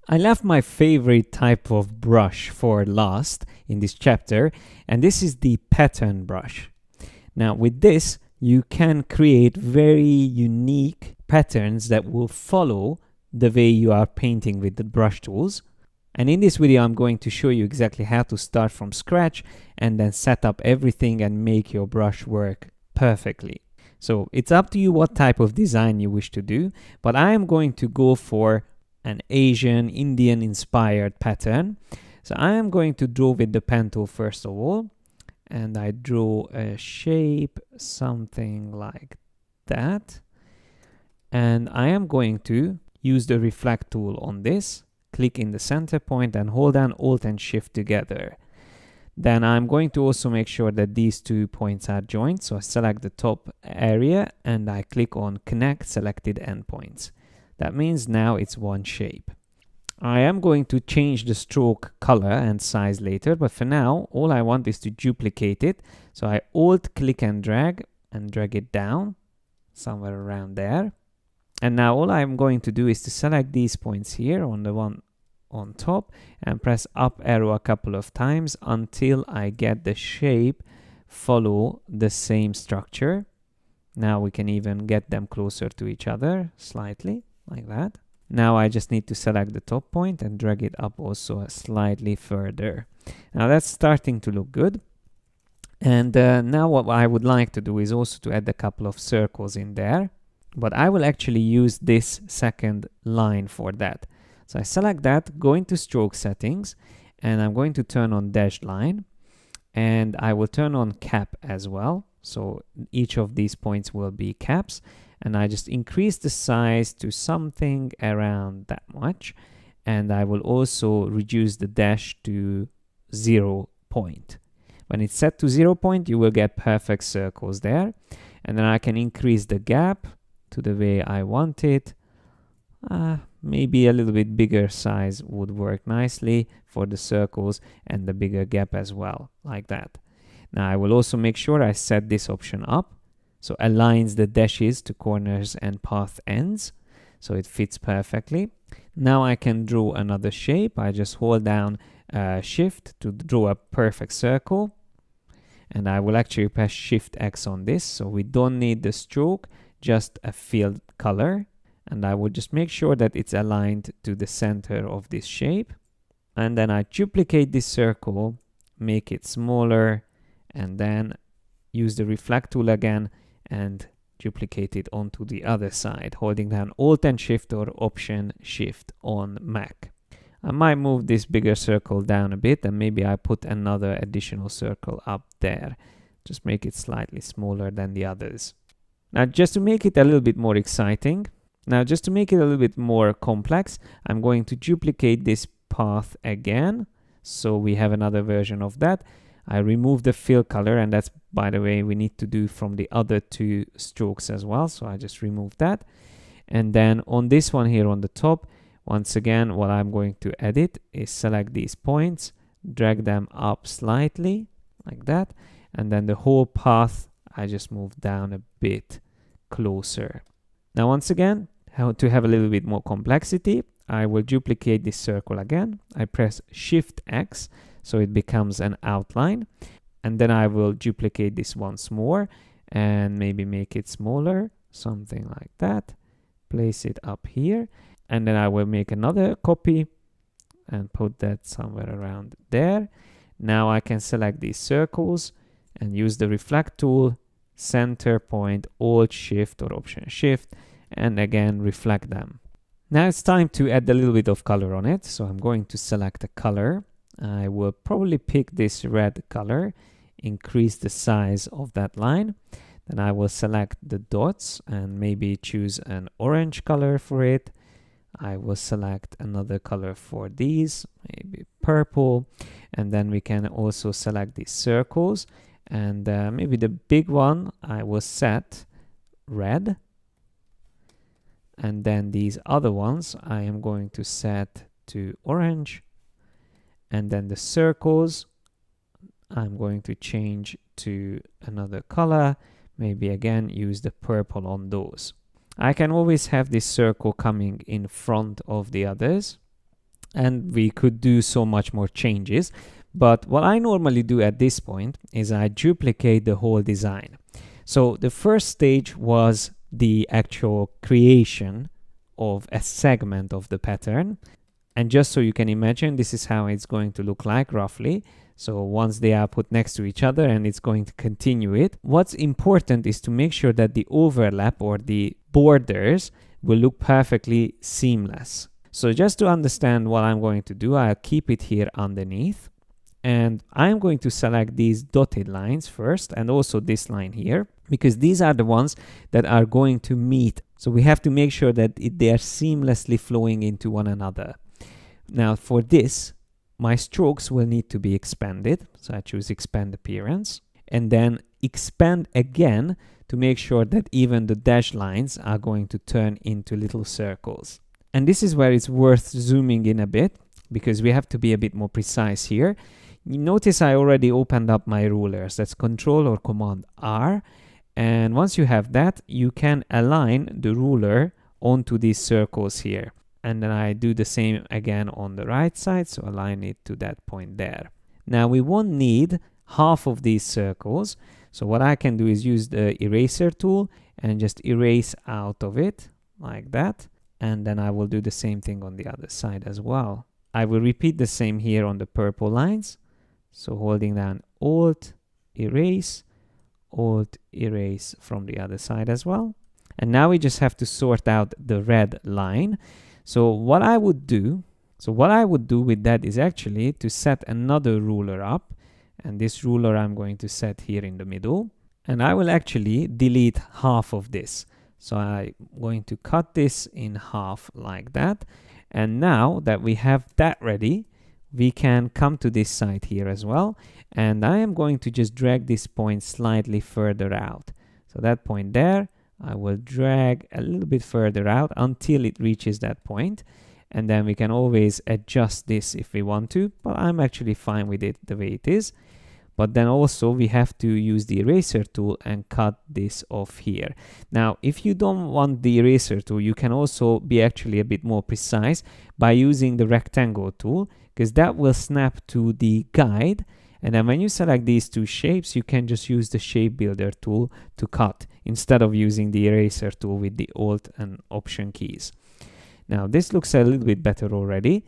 I left my favorite type of brush for last in this chapter, and this is the pattern brush. Now with this, you can create very unique patterns that will follow the way you are painting with the brush tools. And in this video, I'm going to show you exactly how to start from scratch and then set up everything and make your brush work perfectly. So it's up to you what type of design you wish to do, but I am going to go for an Asian, Indian inspired pattern. So I am going to draw with the pen tool first of all, and I draw a shape, something like that. And I am going to use the reflect tool on this, click in the center point and hold down Alt and Shift together. Then I'm going to also make sure that these 2 points are joined. So I select the top area and I click on Connect Selected Endpoints. That means now it's one shape. I am going to change the stroke color and size later, but for now, all I want is to duplicate it. So I Alt click and drag it down somewhere around there. And now all I'm going to do is to select these points here on the one on top and press up arrow a couple of times until I get the shape follow the same structure. Now we can even get them closer to each other slightly like that. Now I just need to select the top point and drag it up also slightly further. Now that's starting to look good. And now what I would like to do is also to add a couple of circles in there. But I will actually use this second line for that. So I select that, go into stroke settings, and I'm going to turn on dashed line. And I will turn on cap as well. So each of these points will be caps. And I just increase the size to something around that much. And I will also reduce the dash to 0 point. When it's set to 0 point, you will get perfect circles there. And then I can increase the gap to the way I want it. Maybe a little bit bigger size would work nicely for the circles and the bigger gap as well, like that. Now I will also make sure I set this option up. So aligns the dashes to corners and path ends. So it fits perfectly. Now I can draw another shape. I just hold down Shift to draw a perfect circle. And I will actually press Shift X on this. So we don't need the stroke, just a filled color. And I will just make sure that it's aligned to the center of this shape. And then I duplicate this circle, make it smaller, and then use the reflect tool again and duplicate it onto the other side, holding down Alt and Shift or Option Shift on Mac. I might move this bigger circle down a bit and maybe I put another additional circle up there. Just make it slightly smaller than the others. Now just to make it a little bit more exciting, just to make it a little bit more complex, I'm going to duplicate this path again. So we have another version of that. I remove the fill color, and that's, by the way, we need to do from the other 2 strokes as well. So I just remove that. And then on this one here on the top, once again, what I'm going to edit is select these points, drag them up slightly like that. And then the whole path, I just move down a bit closer. Now, once again, to have a little bit more complexity, I will duplicate this circle again. I press Shift X. So it becomes an outline. And then I will duplicate this once more and maybe make it smaller, something like that. Place it up here. And then I will make another copy and put that somewhere around there. Now I can select these circles and use the reflect tool, center point, Alt Shift or Option Shift, and again reflect them. Now it's time to add a little bit of color on it. So I'm going to select a color. I will probably pick this red color, increase the size of that line. Then I will select the dots and maybe choose an orange color for it. I will select another color for these, maybe purple. And then we can also select these circles. And maybe the big one I will set red. And then these other ones I am going to set to orange. And then the circles, I'm going to change to another color. Maybe again, use the purple on those. I can always have this circle coming in front of the others. and we could do so much more changes. But what I normally do at this point is I duplicate the whole design. So the first stage was the actual creation of a segment of the pattern. And just so you can imagine, this is how it's going to look like roughly. So once they are put next to each other, and it's going to continue it. What's important is to make sure that the overlap or the borders will look perfectly seamless. So just to understand what I'm going to do, I'll keep it here underneath. And I'm going to select these dotted lines first, and also this line here, because these are the ones that are going to meet. So we have to make sure that they are seamlessly flowing into one another. Now for this, my strokes will need to be expanded. So I choose expand appearance, and then expand again to make sure that even the dashed lines are going to turn into little circles. And this is where it's worth zooming in a bit, because we have to be a bit more precise here. You notice I already opened up my rulers. That's Control or Command R. And once you have that, you can align the ruler onto these circles here. And then I do the same again on the right side, so align it to that point there. Now we won't need half of these circles, so what I can do is use the eraser tool and just erase out of it like that, and then I will do the same thing on the other side as well. I will repeat the same here on the purple lines, so holding down Alt, erase from the other side as well. And now we just have to sort out the red line. So what I would do with that is actually to set another ruler up, and this ruler I'm going to set here in the middle, and I will actually delete half of this. So I'm going to cut this in half like that. And now that we have that ready, we can come to this side here as well, and I am going to just drag this point slightly further out. So that point there, I will drag a little bit further out until it reaches that point, and then we can always adjust this if we want to, but I'm actually fine with it the way it is. But then also we have to use the eraser tool and cut this off here. Now if you don't want the eraser tool, you can also be actually a bit more precise by using the rectangle tool, because that will snap to the guide. And then when you select these two shapes, you can just use the shape builder tool to cut instead of using the eraser tool with the Alt and Option keys. Now this looks a little bit better already.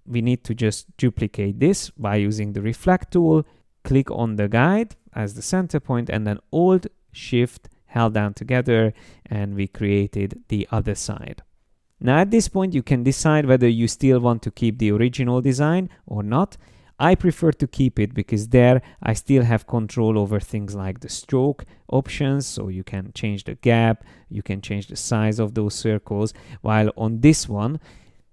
We need to just duplicate this by using the reflect tool, click on the guide as the center point, and then Alt, Shift, held down together, and we created the other side. Now at this point you can decide whether you still want to keep the original design or not. I prefer to keep it because there I still have control over things like the stroke options, so you can change the gap, you can change the size of those circles, while on this one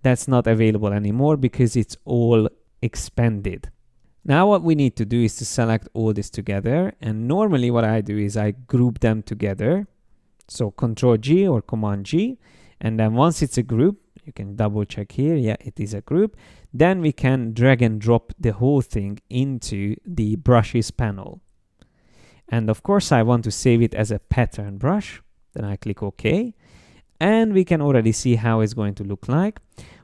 that's not available anymore because it's all expanded. Now what we need to do is to select all this together, and normally what I do is I group them together. So Control G or Command G, and then once it's a group, you can double check here, yeah, it is a group. Then we can drag and drop the whole thing into the brushes panel. And of course I want to save it as a pattern brush. Then I click OK. And we can already see how it's going to look like.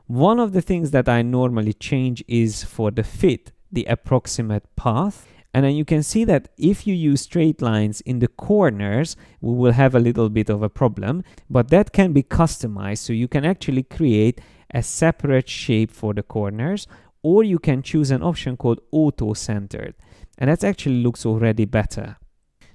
One of the things that I normally change is for the fit, the approximate path. And then you can see that if you use straight lines in the corners, we will have a little bit of a problem, but that can be customized. So you can actually create a separate shape for the corners, or you can choose an option called Auto Centered, and that actually looks already better.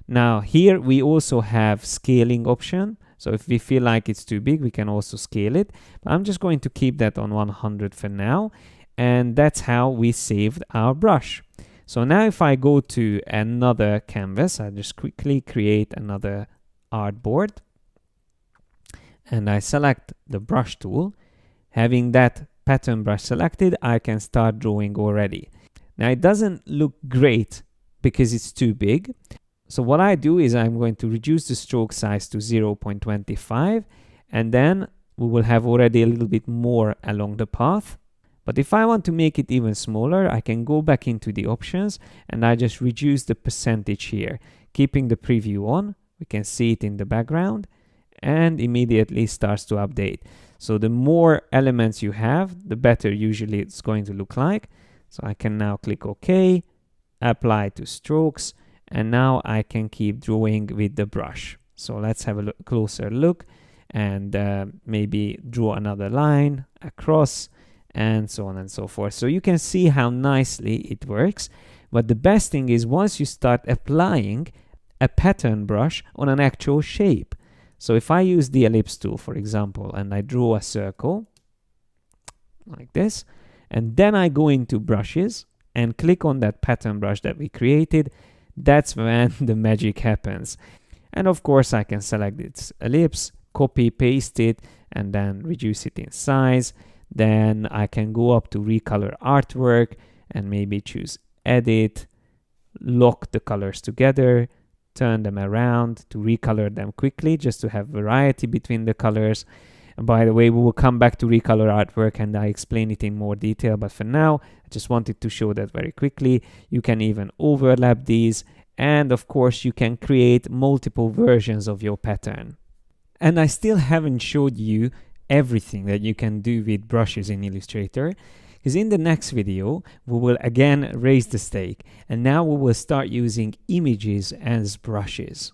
Now here we also have scaling option. So if we feel like it's too big, we can also scale it. But I'm just going to keep that on 100 for now. And that's how we saved our brush. So now if I go to another canvas, I just quickly create another artboard. And I select the brush tool. Having that pattern brush selected, I can start drawing already. Now it doesn't look great because it's too big. So what I do is I'm going to reduce the stroke size to 0.25, and then we will have already a little bit more along the path. But if I want to make it even smaller, I can go back into the options and I just reduce the percentage here. Keeping the preview on, we can see it in the background and immediately starts to update. So the more elements you have, the better usually it's going to look like. So I can now click OK, apply to strokes, and now I can keep drawing with the brush. So let's have a closer look and maybe draw another line across and so on and so forth. So you can see how nicely it works. But the best thing is once you start applying a pattern brush on an actual shape. So if I use the ellipse tool, for example, and I draw a circle like this, and then I go into brushes and click on that pattern brush that we created, that's when the magic happens. And of course, I can select this ellipse, copy, paste it, and then reduce it in size. Then I can go up to recolor artwork and maybe choose edit, lock the colors together, turn them around to recolor them quickly, just to have variety between the colors. And by the way, we will come back to recolor artwork and I explain it in more detail, but for now, I just wanted to show that very quickly. You can even overlap these, and of course, you can create multiple versions of your pattern. And I still haven't showed you everything that you can do with brushes in Illustrator, because in the next video, we will again raise the stake, and now we will start using images as brushes.